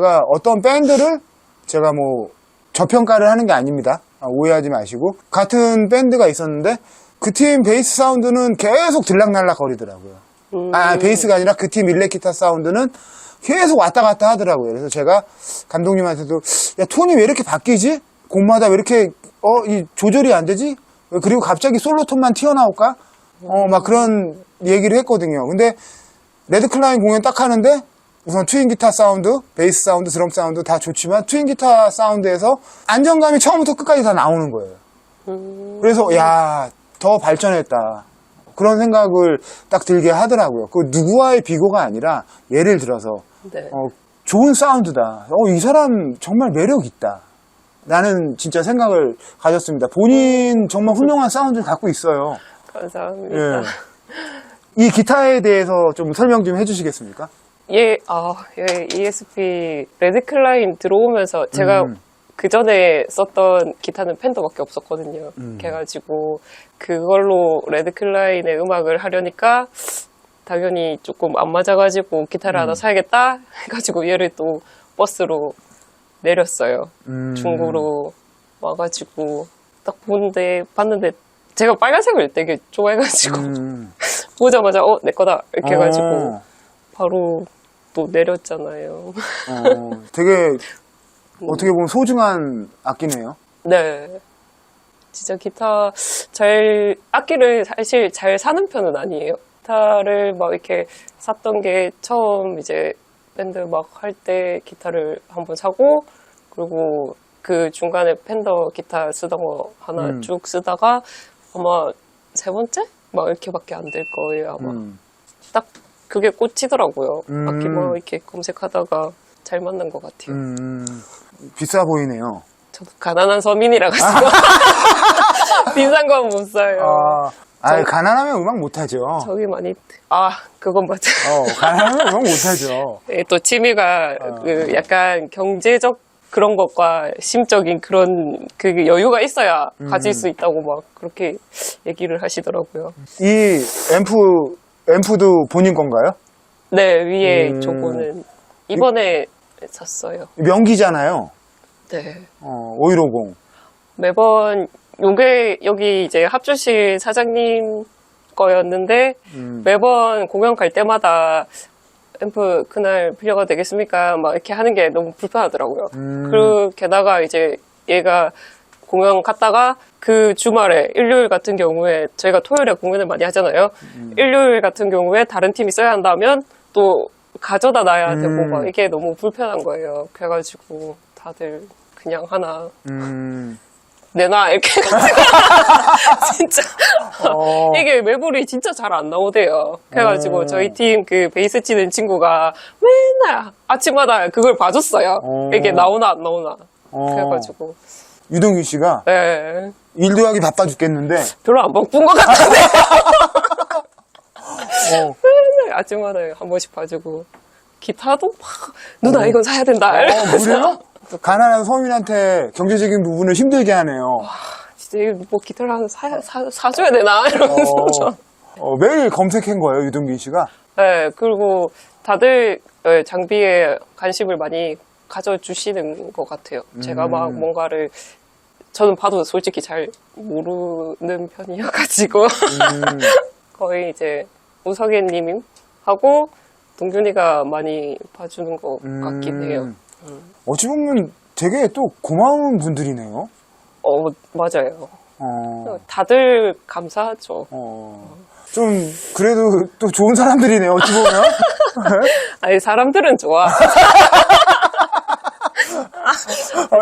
제가 어떤 밴드를 제가 뭐 저평가를 하는 게 아닙니다. 오해하지 마시고. 같은 밴드가 있었는데 그 팀 베이스 사운드는 계속 들락날락 거리더라고요. 베이스가 아니라 그 팀 일렉기타 사운드는 계속 왔다 갔다 하더라고요. 그래서 제가 감독님한테도 야, 톤이 왜 이렇게 바뀌지? 곡마다 왜 이렇게 이 조절이 안 되지? 그리고 갑자기 솔로 톤만 튀어나올까? 막 그런 얘기를 했거든요. 근데 레드클라인 공연 딱 하는데 우선 트윈 기타 사운드, 베이스 사운드, 드럼 사운드 다 좋지만 트윈 기타 사운드에서 안정감이 처음부터 끝까지 다 나오는 거예요. 그래서 야, 더 발전했다. 그런 생각을 딱 들게 하더라고요. 그 누구와의 비교가 아니라 예를 들어서 네. 좋은 사운드다. 이 사람 정말 매력 있다. 라는 진짜 생각을 가졌습니다. 본인 정말 훌륭한 사운드를 갖고 있어요. 감사합니다. 예. 이 기타에 대해서 좀 설명 좀 해주시겠습니까? 예, ESP 레드클라인 들어오면서 제가 그 전에 썼던 기타는 펜더밖에 없었거든요. 그래가지고 그걸로 레드클라인의 음악을 하려니까 당연히 조금 안 맞아가지고 기타를 하나 사야겠다 해가지고 얘를 또 버스로 내렸어요. 중고로 와가지고 딱 봤는데 제가 빨간색을 되게 좋아해가지고 보자마자 내 거다 이렇게 해가지고 바로 또 내렸잖아요. 되게 어떻게 보면 소중한 악기네요. 네. 진짜 악기를 사실 잘 사는 편은 아니에요. 기타를 막 이렇게 샀던 게 처음 이제 밴드 막 할 때 기타를 한번 사고, 그리고 그 중간에 펜더 기타 쓰던 거 하나 쭉 쓰다가 아마 세 번째? 막 이렇게밖에 안 될 거예요, 아마. 딱 그게 꽂히더라고요. 악기 뭐 이렇게 검색하다가 잘 맞는 것 같아요. 비싸 보이네요. 저도 가난한 서민이라 가지고 비싼 건 못 사요. 가난하면 음악 못하죠. 저기 많이 그건 맞아. 가난하면 음악 못하죠. 예, 또 취미가 그 약간 경제적 그런 것과 심적인 그런 그 여유가 있어야 가질 수 있다고 막 그렇게 얘기를 하시더라고요. 이 앰프도 본인 건가요? 네, 위에 저거는 이번에 샀어요. 명기잖아요. 네. 5150. 매번 여기 이제 합주실 사장님 거였는데 매번 공연 갈 때마다 앰프 그날 빌려가도 되겠습니까? 막 이렇게 하는 게 너무 불편하더라고요. 게다가 이제 얘가 공연 갔다가 그 주말에 일요일 같은 경우에 저희가 토요일에 공연을 많이 하잖아요. 일요일 같은 경우에 다른 팀이 써야 한다면 또 가져다 놔야 되고 막 이게 너무 불편한 거예요. 그래가지고 다들 그냥 하나 내놔 이렇게 진짜 이게 매불이 진짜 잘 안 나오대요. 그래가지고 저희 팀 그 베이스 치는 친구가 맨날 아침마다 그걸 봐줬어요. 이게 나오나 안 나오나. 그래가지고 유동규 씨가 네. 일도 하기 바빠 죽겠는데 별로 안 바쁜 것 같은데 맨날 아침마다 한 번씩 봐주고 기타도 막 누나 이건 사야 된다. 그래요? 가난한 서민한테 경제적인 부분을 힘들게 하네요. 진짜 뭐 기타를 하나 사줘야 되나 이러면서 매일 검색한 거예요, 유동균 씨가? 네, 그리고 다들 장비에 관심을 많이 가져주시는 것 같아요. 제가 막 뭔가를 저는 봐도 솔직히 잘 모르는 편이어가지고 거의 이제 우석이님하고 동균이가 많이 봐주는 것 같긴 해요. 어찌 보면 되게 또 고마운 분들이네요. 맞아요. 다들 감사하죠. 좀 그래도 또 좋은 사람들이네요, 어찌 보면. 아니, 사람들은 좋아.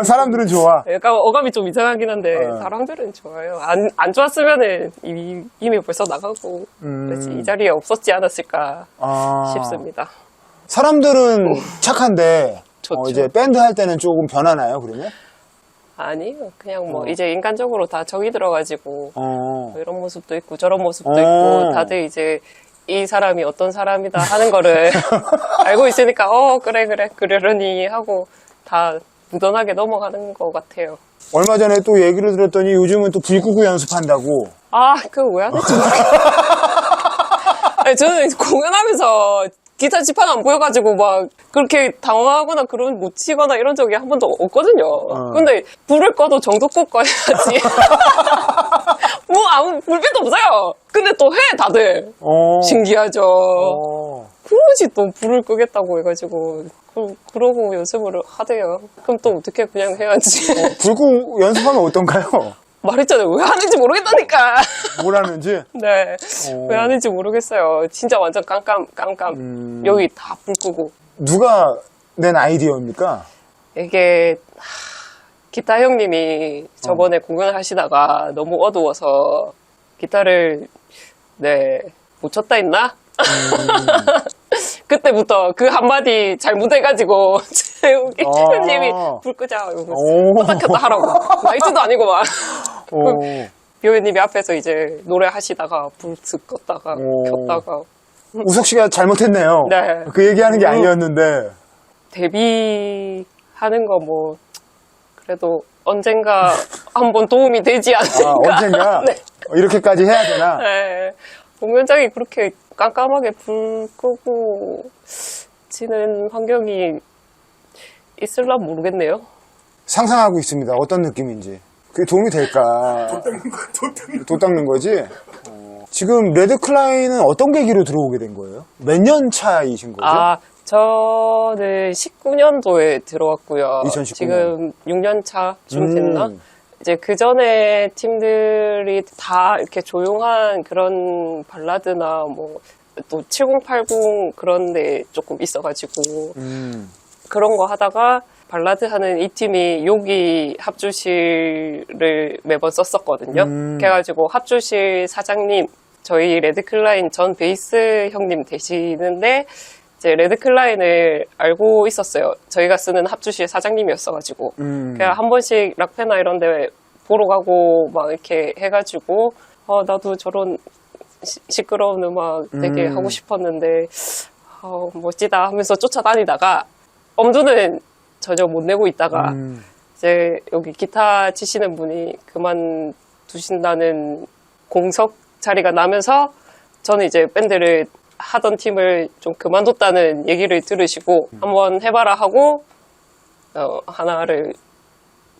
사람들은 좋아. 약간 어감이 좀 이상하긴 한데 사람들은 좋아요. 안 좋았으면은 이미 벌써 나가고 그렇지, 이 자리에 없었지 않았을까 싶습니다. 사람들은 착한데 좋죠. 이제 밴드 할 때는 조금 변하나요, 그러면? 아니요, 그냥 뭐 이제 인간적으로 다 정이 들어가지고 뭐 이런 모습도 있고 저런 모습도 있고 다들 이제 이 사람이 어떤 사람이다 하는 거를 알고 있으니까 그래 그러려니 하고 다 무던하게 넘어가는 것 같아요. 얼마 전에 또 얘기를 들었더니 요즘은 또 불구구 연습한다고. 그거 왜 안 했지? 아니, 저는 공연하면서 기타 지판 안 보여가지고 막 그렇게 당황하거나 그런 못 치거나 이런 적이 한 번도 없거든요. 근데 불을 꺼도 정도껏 꺼야지. 뭐 아무 불빛도 없어요. 근데 또 해 다들. 신기하죠. 그러지 또 불을 끄겠다고 해가지고 그러고 연습을 하대요. 그럼 또 어떻게 그냥 해야지. 불고 연습하면 어떤가요? 말했잖아요. 왜 하는지 모르겠다니까. 뭘 하는지? 네. 왜 하는지 모르겠어요. 진짜 완전 깜깜. 여기 다 불 끄고. 누가 낸 아이디어입니까? 이게 기타 형님이 저번에 공연을 하시다가 너무 어두워서 기타를 못 쳤다 했나? 그때부터 그 한마디 잘못해가지고 재욱이 형님이 불 끄자 이러고 껐다 켰다 하라고. 라이트도 아니고 막. 비호님이 앞에서 이제 노래 하시다가 불 껐다가 켰다가. 우석 씨가 잘못했네요. 네. 그 얘기하는 게 아니었는데. 데뷔하는 거 뭐 그래도 언젠가 한번 도움이 되지 않을까. 언젠가? 네. 이렇게까지 해야 되나? 네. 공연장이 그렇게 깜깜하게 불 끄고 치는 환경이 있을라 모르겠네요. 상상하고 있습니다. 어떤 느낌인지. 그게 도움이 될까? 돛 닦는 거지? 지금 레드클라인은 어떤 계기로 들어오게 된 거예요? 몇 년 차이신 거죠? 저는 19년도에 들어왔고요. 2019년. 지금 6년 차쯤 됐나? 이제 그 전에 팀들이 다 이렇게 조용한 그런 발라드나 뭐 또 7080 그런 데 조금 있어가지고 그런 거 하다가 발라드 하는 이 팀이 여기 합주실을 매번 썼었거든요. 그래가지고 합주실 사장님, 저희 레드클라인 전 베이스 형님 되시는데 이제 레드클라인을 알고 있었어요. 저희가 쓰는 합주실 사장님이었어가지고 그냥 한 번씩 락페나 이런 데 보러 가고 막 이렇게 해가지고 나도 저런 시끄러운 음악 되게 하고 싶었는데 멋지다 하면서 쫓아다니다가 엄두는 전혀 못 내고 있다가 이제 여기 기타 치시는 분이 그만두신다는 공석 자리가 나면서 저는 이제 밴드를 하던 팀을 좀 그만뒀다는 얘기를 들으시고 한번 해봐라 하고 하나를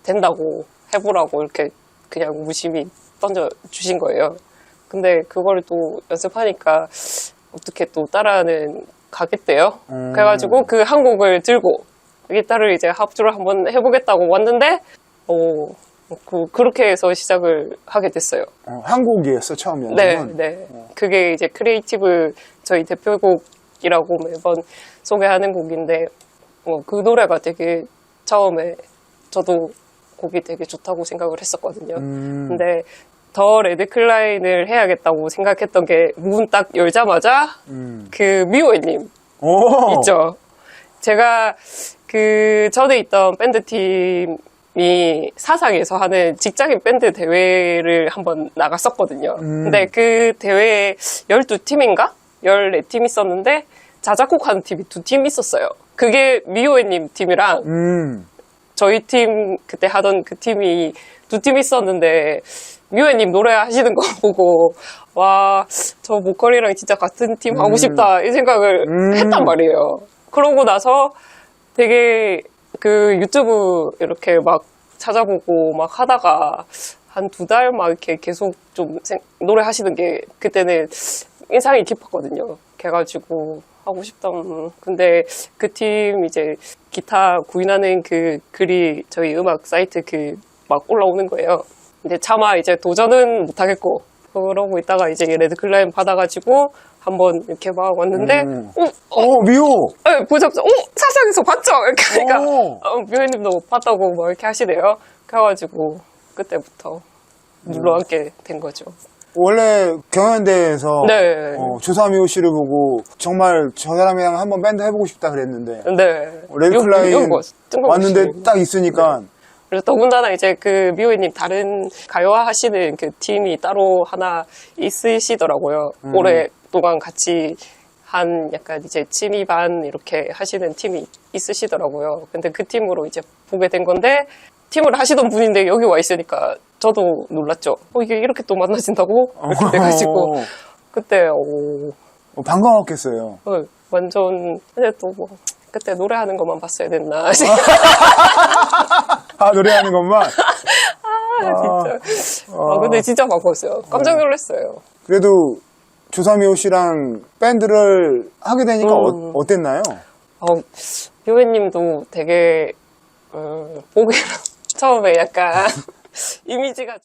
된다고 해보라고 이렇게 그냥 무심히 던져주신 거예요. 근데 그걸 또 연습하니까 어떻게 또 따라는 가겠대요. 그래가지고 그 한 곡을 들고 기타를 이제 합주를 한번 해보겠다고 왔는데 그렇게 해서 시작을 하게 됐어요. 한 곡이었어 처음에는? 네. 그게 이제 크리에이티브 저희 대표곡이라고 매번 소개하는 곡인데 그 노래가 되게 처음에 저도 곡이 되게 좋다고 생각을 했었거든요. 근데 더 레드클라인을 해야겠다고 생각했던 게 문 딱 열자마자 그 미호애님 있죠. 제가 그 전에 있던 밴드 팀이 사상에서 하는 직장인 밴드 대회를 한번 나갔었거든요. 근데 그 대회에 12팀인가? 14팀 있었는데 자작곡 하는 팀이 2팀 있었어요. 그게 미호애님 팀이랑 저희 팀 그때 하던 그 팀이 2팀 있었는데 미호애님 노래 하시는 거 보고 와, 저 보컬이랑 진짜 같은 팀 하고 싶다 이 생각을 했단 말이에요. 그러고 나서 되게 그 유튜브 이렇게 막 찾아보고 막 하다가 한 2달 막 이렇게 계속 좀 노래 하시는 게 그때는 인상이 깊었거든요. 그래가지고 하고 싶다. 근데 그 팀 이제 기타 구인하는 그 글이 저희 음악 사이트 그 막 올라오는 거예요. 근데 차마 이제 도전은 못하겠고 그러고 있다가 이제 레드클라인 받아가지고 한번 이렇게 막 왔는데 미호! 네, 보자마자 사상에서 봤죠? 이렇게 하니까 미호님도 봤다고 뭐 이렇게 하시네요. 그래가지고 그때부터 눌러앉게 된 거죠. 원래 경연대회에서 네. 조사미호 씨를 보고 정말 저 사람이랑 한번 밴드 해보고 싶다 그랬는데 네. 레드클라인 왔는데 뜬금없이. 딱 있으니까 그래서 더군다나 이제 그 미호님 다른 가요화 하시는 그 팀이 따로 하나 있으시더라고요. 오랫동안 같이 한 약간 이제 취미반 이렇게 하시는 팀이 있으시더라고요. 근데 그 팀으로 이제 보게 된 건데 팀을 하시던 분인데 여기 와 있으니까 저도 놀랐죠. 이게 이렇게 또 만나진다고? 이렇게 돼가지고 그때 반가웠겠어요. 완전, 근데 또 뭐, 그때 노래하는 것만 봤어야 됐나. 아, 노래하는 것만? 진짜. 근데 진짜 바꿨어요. 깜짝 놀랐어요. 그래도 조삼이호 씨랑 밴드를 하게 되니까 어땠나요? 효연님도 되게, 보기로 처음에 약간 이미지가.